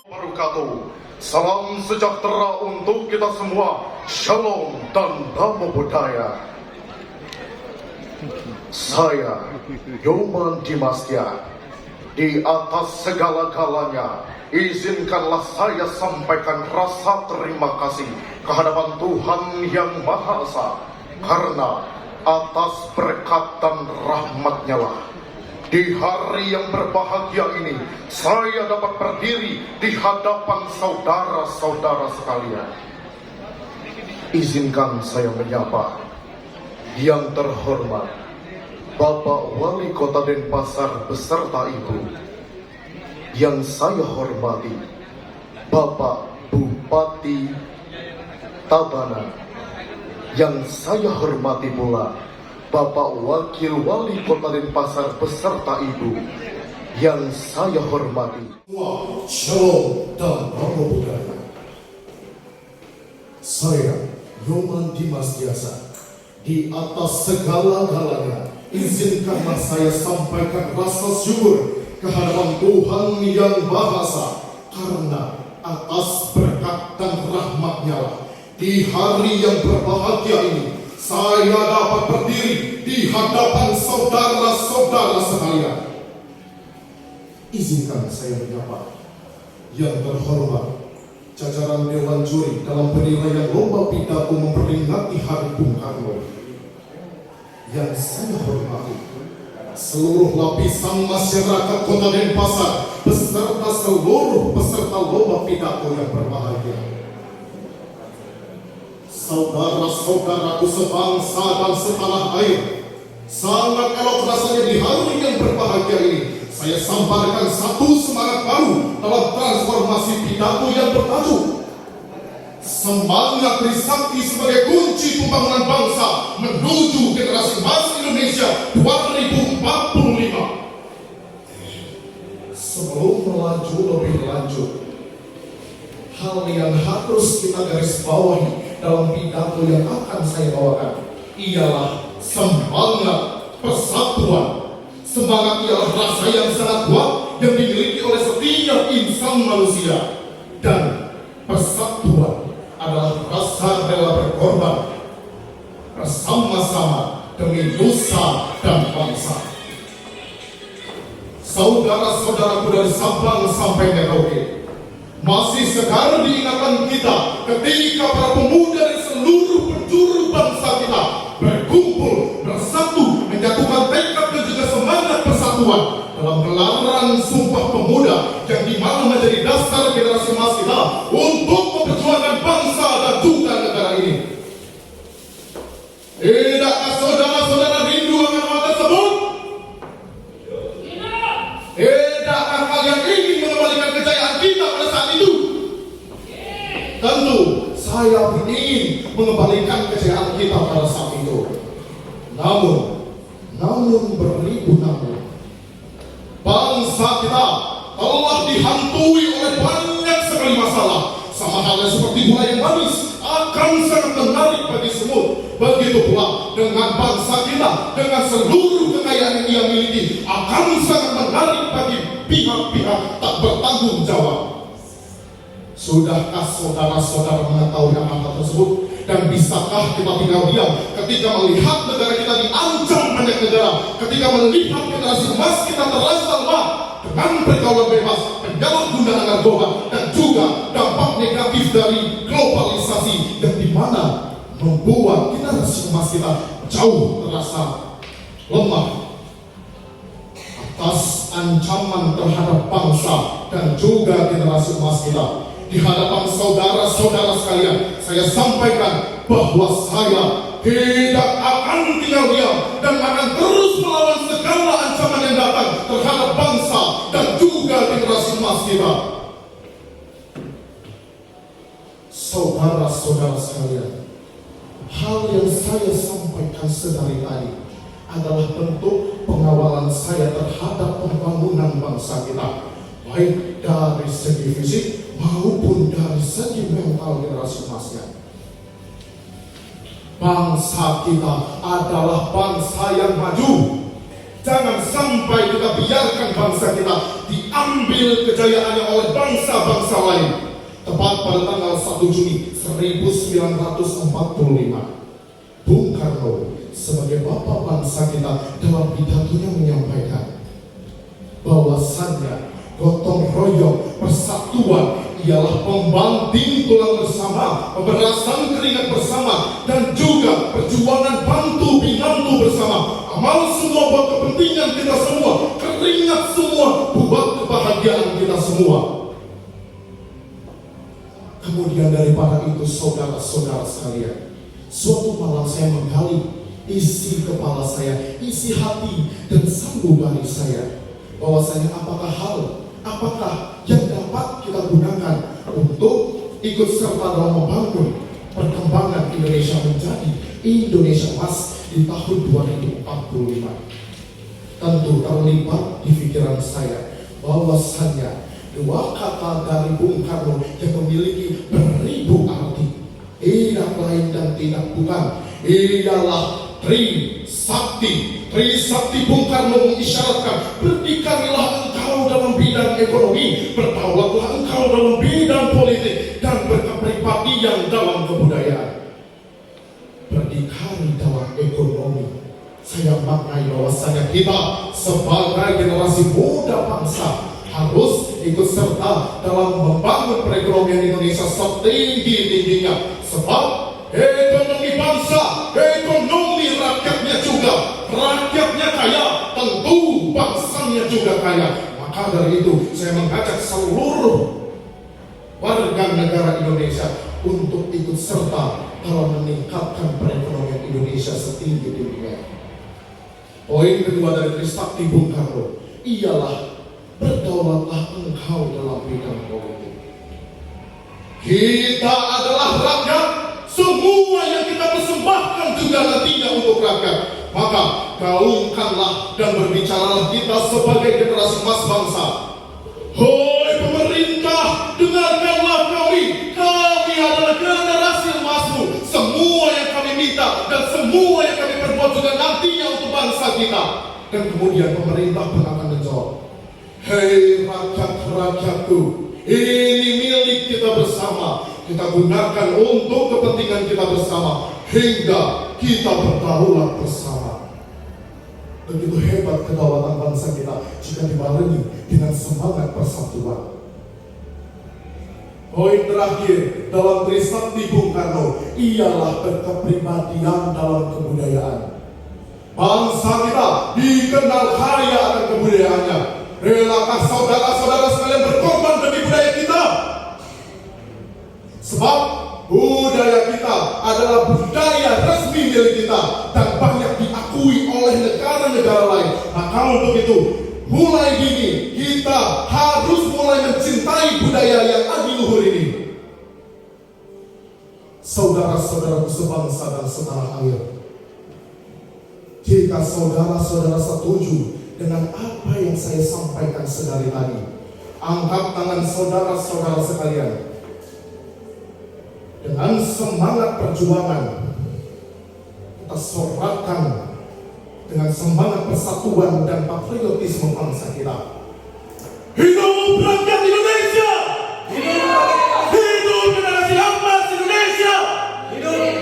Wabarakatuh. Salam sejahtera untuk kita semua. Shalom dan namo buddhaya. Saya Yoman Dimastia. Di atas segala-galanya, izinkanlah saya sampaikan rasa terima kasih kehadapan Tuhan Yang Maha Esa, karena atas berkat dan rahmat-Nya lah di hari yang berbahagia ini saya dapat berdiri di hadapan saudara-saudara sekalian. Izinkan saya menyapa yang terhormat Bapak Wali Kota Denpasar beserta Ibu, yang saya hormati Bapak Bupati Tabanan, yang saya hormati pula Bapak Wakil Wali Kota Denpasar beserta Ibu, yang saya hormati. Shalom dan namo buddhaya. Saya Yoman Dimastia. Di atas segala-galanya, izinkanlah saya sampaikan rasa syukur kehadapan Tuhan Yang Maha Esa, karena atas berkat dan rahmat-Nya lah di hari yang berbahagia ini saya dapat berdiri di hadapan saudara-saudara sekalian. Izinkan saya menyapa yang terhormat jajaran Dewan Juri dalam penilaian lomba pidato memperingati Hari Bung Karno, yang saya hormati seluruh lapisan masyarakat Kota Denpasar beserta seluruh peserta lomba pidato yang berbahagia. Saudara-saudaraku sebangsa dan setanah air, sangat elok rasanya di hari yang berbahagia ini saya sampaikan satu semangat baru dalam transformasi pidato yang bertajuk Semangat Trisakti sebagai kunci pembangunan bangsa menuju generasi emas Indonesia 2045. Sebelum lebih lanjut, hal yang harus kita garis bawahi dalam pidato yang akan saya bawakan ialah semangat persatuan. Semangat ialah rasa yang sangat kuat yang dimiliki oleh setiap insan manusia, dan persatuan adalah rasa rela berkorban bersama-sama demi nusa dan bangsa. Saudara-saudaraku dari Sabang sampai Merauke, masih segar diingatan kita ketika para pemuda dari seluruh penjuru bangsa kita berkumpul bersatu menyatukan tekad dan juga semangat persatuan dalam gelaran Sumpah Pemuda yang dimana menjadi dasar generasi emas kita untuk memperjuangkan bangsa dan juga negara ini. Tidakkah saudara-saudara rindu akan hal tersebut? Tidakkah kalian ingin mengembalikan kejayaan kita pada saat itu? Tentu saya ingin mengembalikan kejayaan kita pada saat itu. Namun beribu namun, bangsa kita telah dihantui oleh banyak sekali masalah. Sama halnya seperti buah yang manis akan sangat menarik bagi semut, begitu pula dengan bangsa kita dengan seluruh kekayaan yang ia miliki akan sangat menarik bagi pihak-pihak tak bertanggung jawab. Sudahkah saudara-saudara mengetahui hal tersebut? Dan bisakah kita tinggal diam ketika melihat negara kita diancam banyak negara, ketika melihat generasi emas kita terasa lemah dengan pergaulan bebas, penyalahgunaan narkoba, dan juga dampak negatif dari globalisasi yang dimana membuat generasi emas kita jauh terasa lemah atas ancaman terhadap bangsa dan juga generasi emas kita. Di hadapan saudara-saudara sekalian, saya sampaikan bahwa saya tidak akan tinggal diam dan akan terus melawan segala ancaman yang datang terhadap bangsa dan juga generasi emas kita. Saudara-saudara sekalian, hal yang saya sampaikan sedari tadi adalah bentuk pengawalan saya terhadap pembangunan bangsa kita, baik dari segi fisik maupun dari segi mental generasi emasnya. Bangsa kita adalah bangsa yang maju, Jangan sampai kita biarkan bangsa kita diambil kejayaannya oleh bangsa-bangsa lain. Tepat pada tanggal 1 Juni 1945, Bung Karno sebagai bapak bangsa kita dalam pidatonya menyampaikan bahwasannya gotong royong persatuan ialah pembanting tulang bersama, pemberasan keringat bersama, dan juga perjuangan bantu pinantu bersama. Amal semua buat kepentingan kita semua, keringat semua buat kebahagiaan kita semua. Kemudian daripada itu, saudara-saudara sekalian, suatu malam saya menggali isi kepala saya, isi hati dan sanubari saya, bahwasanya apakah yang dapat kita gunakan untuk ikut serta dalam membangun perkembangan Indonesia menjadi Indonesia Emas di tahun 2045. Tentu terlibat di pikiran saya bahwasanya dua kata dari Bung Karno yang memiliki beribu arti, tidak lain dan tidak bukan ialah Trisakti. Trisakti Bung Karno mengisyaratkan, berdikarilah engkau dalam bidang ekonomi, berdaulatlah engkau dalam bidang politik, dan berkepribadian dalam kebudayaan. Berdikari dalam ekonomi, saya maknai bahwasanya kita sebagai generasi muda bangsa harus ikut serta dalam membangun perekonomian Indonesia setinggi-tingginya. Sebab ekonomi bangsa, ekonomi rakyatnya juga, rakyatnya kaya, tentu bangsanya juga kaya. Maka dari itu saya mengajak seluruh warga negara Indonesia untuk ikut serta dalam meningkatkan perekonomian Indonesia setinggi-tingginya. Poin kedua dari Trisakti Bung Karno ialah berdaulatlah engkau dalam bidang politik. Kita adalah rakyat, semua yang kita persembahkan juga nantinya untuk rakyat. Maka gaungkanlah dan berbicaralah kita sebagai generasi emas bangsa. Hoi pemerintah, dengarkanlah kami. Kami adalah generasi emasmu. Semua yang kami minta dan semua yang kami perbuat juga nantinya untuk bangsa kita. Dan kemudian pemerintah pun akan menjawab, hei rakyat-rakyatku, ini milik kita bersama. Kita gunakan untuk kepentingan kita bersama hingga kita berdaulat bersama. Begitu hebat kedaulatan bangsa kita jika dibarengi dengan semangat persatuan. Poin terakhir dalam Trisakti Bung Karno ialah berkepribadian dalam kebudayaan. Bangsa kita dikenal kaya akan kebudayaannya. Relakah saudara-saudara sekalian berkorban demi budaya kita? Sebab budaya kita adalah budaya resmi milik kita dan banyak diakui oleh negara-negara lain. Maka untuk itu, mulai dini kita harus mulai mencintai budaya yang adiluhur ini. Saudara-saudaraku sebangsa dan setanah air, jika saudara-saudara setuju dengan apa yang saya sampaikan sedari tadi, angkat tangan saudara-saudara sekalian. Dengan semangat perjuangan, kita sorakkan dengan semangat persatuan dan patriotisme bangsa kita. Hidup rakyat Indonesia! Hidup generasi emas Indonesia!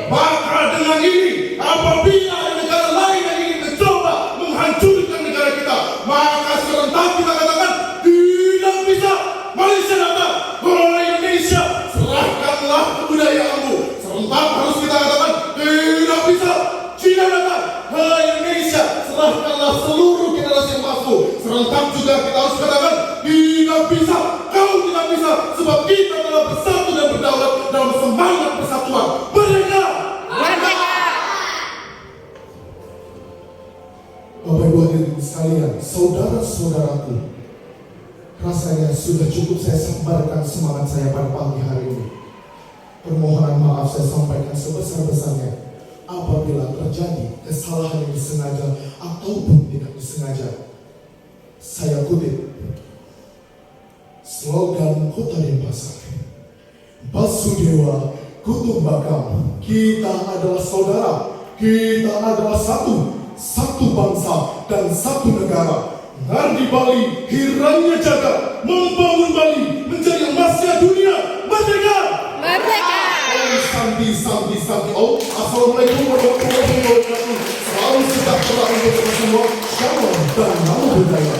Maka dengan ini, apabila negara lain yang ingin mencoba menghancurkan negara kita, maka serentak kita katakan tidak bisa. Malaysia datang, orang Indonesia, serahkanlah kebudayaanmu. Serentak harus kita katakan tidak bisa. China datang, hai Indonesia, serahkanlah seluruh generasi emasmu. Serentak juga kita harus katakan tidak bisa. Kau tidak bisa, sebab kita telah bersatu dan berdaulat dalam semangat persatuan. Merdeka! Bapak Ibu hadirin sekalian, saudara-saudaraku, rasanya sudah cukup saya sampaikan semangat saya pada pagi hari ini. Permohonan maaf saya sampaikan sebesar-besarnya apabila terjadi kesalahan yang disengaja ataupun tidak disengaja. Saya kutip slogan Kota Denpasar, Basudewa Kutumbakam, kita adalah saudara, kita adalah satu, satu bangsa dan satu negara. Ngardi Bali, hirangnya jagat, membangun Bali menjadi emasnya dunia. Merdeka! Merdeka! Santi. Oh, assalamualaikum warahmatullahi wabarakatuh. Salam sejahtera untuk kita semua. Shalom dan namo buddhaya.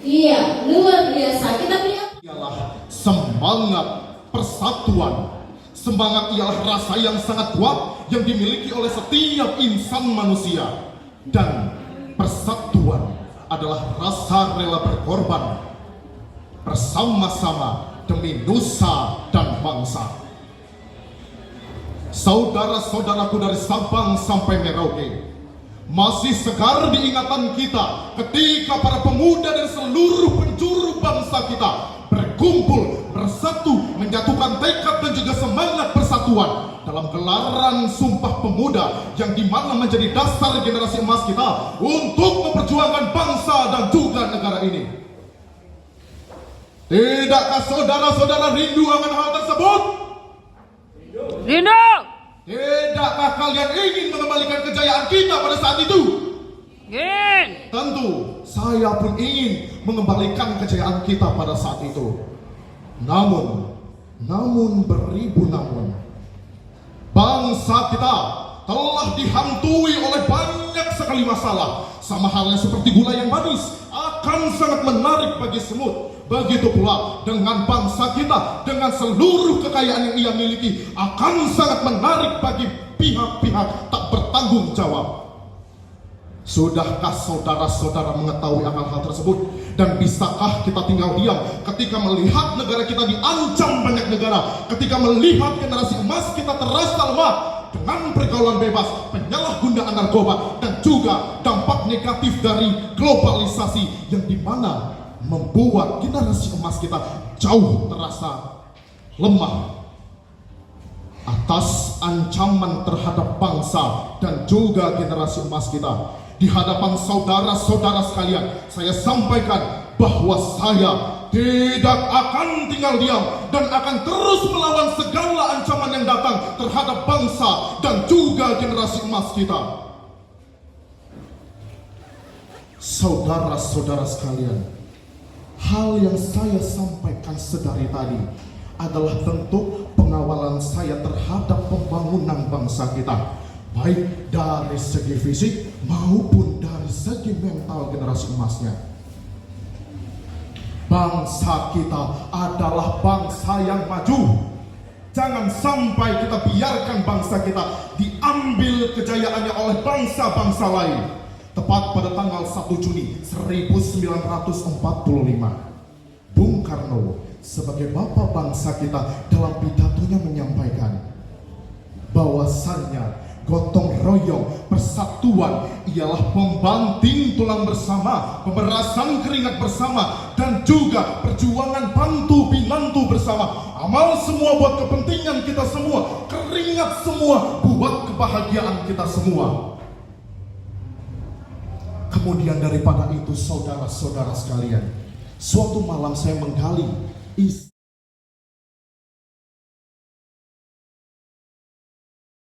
Iya, luar biasa. Kita punya Ialah semangat persatuan. Semangat ialah rasa yang sangat kuat yang dimiliki oleh setiap insan manusia. Dan persatuan adalah rasa rela berkorban bersama-sama demi nusa dan bangsa. Saudara-saudaraku dari Sabang sampai Merauke, masih segar diingatan kita ketika para pemuda dan seluruh penjuru bangsa kita berkumpul, bersatu, menyatukan tekad dan juga semangat persatuan dalam gelaran Sumpah Pemuda yang dimana menjadi dasar generasi emas kita untuk memperjuangkan bangsa dan juga negara ini. Tidakkah saudara-saudara rindu akan hal tersebut? Rindu! Tidakkah kalian ingin mengembalikan kejayaan kita pada saat itu? Ingin! Tentu, saya pun ingin mengembalikan kejayaan kita pada saat itu. Namun beribu namun, bangsa kita telah dihantui oleh banyak sekali masalah. Sama halnya seperti gula yang manis akan sangat menarik bagi semut. Begitu pula dengan bangsa kita, dengan seluruh kekayaan yang ia miliki, akan sangat menarik bagi pihak-pihak tak bertanggung jawab. Sudahkah saudara-saudara mengetahui akan hal tersebut? Dan bisakah kita tinggal diam ketika melihat negara kita diancam banyak negara, ketika melihat generasi emas kita terasa lemah dengan pergaulan bebas, penyalahgunaan narkoba, dan juga dampak negatif dari globalisasi yang dimana membuat generasi emas kita jauh terasa lemah. Atas ancaman terhadap bangsa dan juga generasi emas kita, di hadapan saudara-saudara sekalian, saya sampaikan bahwa saya tidak akan tinggal diam dan akan terus melawan segala ancaman yang datang terhadap bangsa dan juga generasi emas kita. Saudara-saudara sekalian, hal yang saya sampaikan sedari tadi adalah bentuk pengawalan saya terhadap pembangunan bangsa kita, baik dari segi fisik maupun dari segi mental generasi emasnya. Bangsa kita adalah bangsa yang maju. Jangan sampai kita biarkan bangsa kita diambil kejayaannya oleh bangsa-bangsa lain. Tepat pada tanggal 1 Juni 1945, Bung Karno sebagai bapak bangsa kita dalam pidatonya menyampaikan bahwasannya gotong royong persatuan ialah pembanting tulang bersama, pemerasan keringat bersama, dan juga perjuangan bantu pinantu bersama. Amal semua buat kepentingan kita semua, keringat semua buat kebahagiaan kita semua. Kemudian daripada itu, saudara-saudara sekalian, suatu malam saya menggali isi